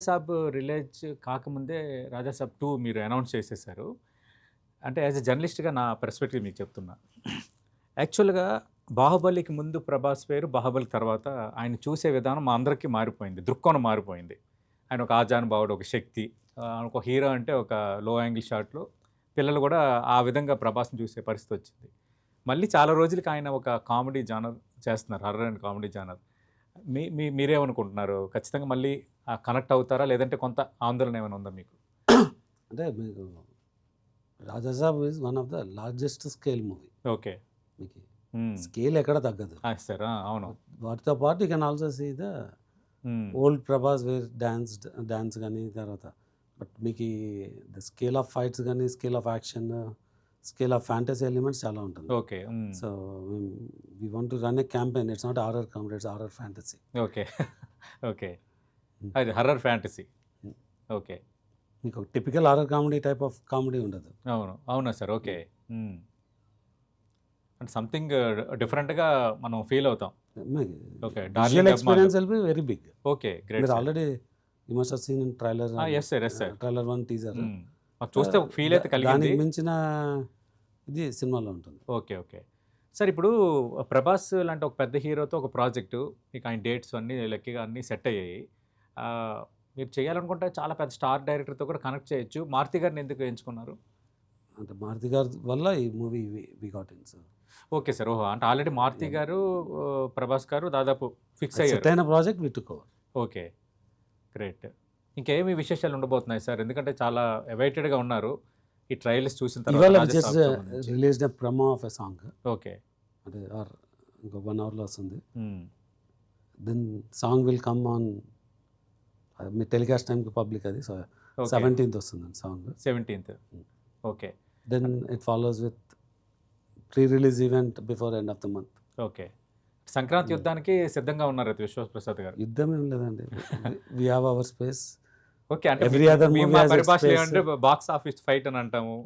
సాబ్ release కాకముందే 'రాజాసాబ్ 2' మీరు announce చేసేసారు. అంటే యాజ్ ఎ జర్నలిస్ట్‌గా నా పర్స్పెక్టివ్ మీకు చెప్తున్నా. యాక్చువల్‌గా 'బాహుబలికి' ముందు ప్రభాస్ వేరు, 'బాహుబలి' తర్వాత ఆయన చూసే విధానం మా అందరికీ మారిపోయింది. దృక్కోణం మారిపోయింది. ఆయన ఒక ఆజానుభావుడు, ఒక శక్తి. ఒక హీరో అంటే ఒక లో యాంగిల్ షాట్‌లో పిల్లలు కూడా ఆ విధంగా ప్రభాస్‌ని చూసే పరిస్థితి వచ్చింది. మళ్ళీ చాలా రోజులకి ఆయన ఒక కామెడీ జానర్ చేస్తున్నారు. Horror and comedy genre. మీరేమనుకుంటున్నారు? ఖచ్చితంగా మళ్ళీ కనెక్ట్ అవుతారా? లేదంటే కొంత ఆందోళన ఏమైనా ఉందా మీకు? అంటే మీకు 'Raja Saab' is one of the largest scale movie. Okay. మీకు స్కేల్ ఎక్కడ తగ్గదు. సార్ అవును. వాటితో పాటు you can also see the old Prabhas wear dance కానీ తర్వాత బట్ మీకు ద స్కేల్ ఆఫ్ ఫైట్స్ కానీ scale of action scale of fantasy elements చాలా ఉంటుంది. Okay. So we want to run A campaign. It's not horror comedy, it's horror fantasy. Okay. Okay. అది horror fantasy. Okay. మీకు ఒక typical horror comedy type of comedy ఉండదు. అవును. అవునా sir? Okay. అంటే something డిఫరెంట్‌గా మనం ఫీల్ అవుతాం. Okay. Visual experience will be very big. Okay. Great. మీరు already you must have seen in trailer. Yes sir. Yes sir. Trailer 1 teaser. మాకు చూస్తే ఒక ఫీల్ అయితే కలిగింది. దానికి మించిన ఇది సినిమాలో ఉంటుంది. ఓకే. ఓకే. సార్ ఇప్పుడు ప్రభాస్ లాంటి ఒక పెద్ద హీరోతో ఒక ప్రాజెక్టు, ఇక ఆయన డేట్స్ అన్నీ లక్కీగా అన్నీ సెట్ అయ్యాయి. మీరు చేయాలనుకుంటే చాలా పెద్ద స్టార్ డైరెక్టర్‌తో కూడా కనెక్ట్ చేయొచ్చు. మారుతి గారిని ఎందుకు ఎంచుకున్నారు? అంటే మారుతి గారి వల్ల ఈ movie we got in sir. Okay sir. ఓహో! అంటే ఆల్రెడీ మారుతి గారు, ప్రభాస్ గారు దాదాపు ఫిక్స్ అయ్యారు. సెట్ అయిన ప్రాజెక్ట్ వి టుక్ ఓవర్. ఓకే. గ్రేట్. ఇంకేమి విశేషాలు ఉండబోతున్నాయి సార్? ఎందుకంటే చాలా అవైటెడ్‌గా ఉన్నారు. ఈ ట్రైలర్స్ చూసిన తర్వాత ఇవాళ just released a promo of a song. Okay. అంటే ఇంకో 1 అవర్లో వస్తుంది. Then song will come on మీ టెలికాస్ట్ టైంకి పబ్లిక్ అది. సో 17th వస్తుందండి సాంగ్. 17th. Okay. Then it follows with pre release event before end of the month. Okay. Sankranti యుద్ధానికి సిద్ధంగా ఉన్నారు విశ్వప్రసాద్ గారు. యుద్ధం ఏం లేదండి. We have our space. Okay. అంటే every other movie has a space. అంటే బాక్స్ ఆఫీస్ ఫైట్ అని అంటాము.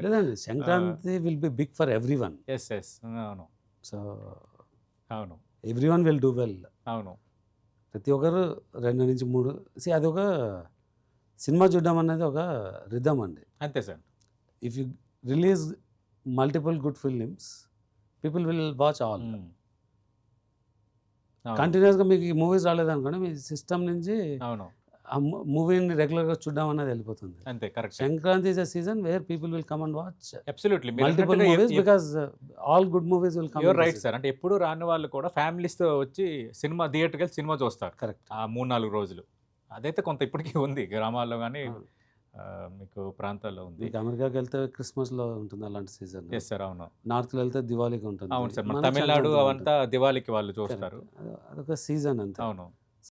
లేదండి, Sankranti will be big for everyone. Yes. అవును. సో అవును. Everyone will do well. అవును. ప్రతి ఒక్కరు 2 నుంచి 3 అది ఒక సినిమా చూడడం అనేది ఒక రిథమ్ అండి. అంతే sir. If you release multiple good films people will watch all. కంటిన్యూస్గా మీకు ఈ మూవీస్ రాలేదనుకోండి, మీ సిస్టమ్ నుంచి అవును ఆ మూవీని రెగ్యులర్గా చూడడం అనేది వెళ్ళిపోతుంది. అంతే. Correct. Sankranti is a season where people will come and watch absolutely multiple movies because all good movies will come. You're right sir. అంటే ఎప్పుడు రాని వాళ్ళు కూడా ఫ్యామిలీస్తో వచ్చి సినిమా థియేటర్కి వెళ్ళి సినిమా చూస్తారు. కరెక్ట్. ఆ 3-4 రోజులు అదైతే కొంత ఇప్పటికీ ఉంది గ్రామాల్లో కానీ మీకు ప్రాంతాల్లో ఉంది. అమెరికాకి వెళ్తే క్రిస్మస్లో ఉంటుంది అలాంటి సీజన్. Yes sir. అవును. నార్త్కి వెళ్తే దివాళీకి ఉంటుంది. అవును సార్. మన తమిళనాడు అవంతా దివాళీకి వాళ్ళు చూస్తారు. అదొక సీజన్ అంతే. అవును.